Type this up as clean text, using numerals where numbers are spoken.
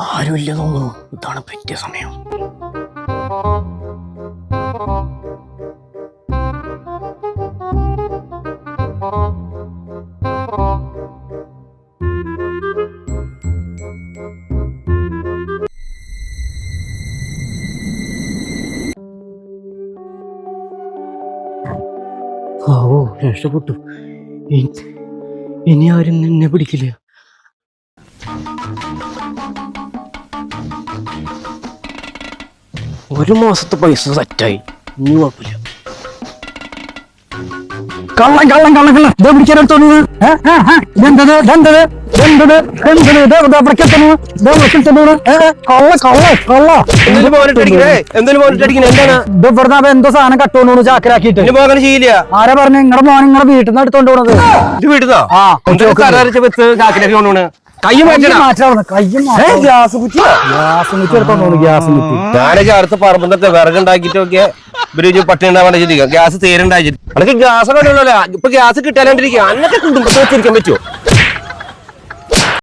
ആരുമില്ല തോന്നുന്നു. ഇതാണ് പറ്റിയ സമയം. ഓ രക്ഷപ്പെട്ടു. ഇനി ആരും നിന്നെ പിടിക്കില്ല. ഒരു മാസത്തെ പൈസ സെറ്റായി. ഇനി കുഴപ്പമില്ല. കള്ളം കള്ളം കള്ളം കള്ളം ഇതാ പിടിക്കാനെടുത്തോളൂ. എന്തോ സാധനം കട്ടോണ്ടു ചാക്കരാക്കിട്ട്. ആരാ പറഞ്ഞു നിങ്ങളുടെ മോൻ നിങ്ങളുടെ വീട്ടിൽ നിന്ന് എടുത്തോണ്ട് പോണത്? ചാക്കരാക്കി കൊണ്ടുപോണ്. ഞാനൊക്കെ അടുത്ത പറമ്പത്തെ വിറകുണ്ടാക്കിട്ടൊക്കെ പട്ടിണി ഉണ്ടാവാൻ ഗ്യാസ് തീരുണ്ടായി. അതൊക്കെ ഗ്യാസ് ഒക്കെ ഇപ്പൊ ഗ്യാസ് കിട്ടാണ്ടിരിക്കുക. അന്നൊക്കെ കുടുംബത്തിൽ വെച്ചിരിക്കാൻ പറ്റുമോ?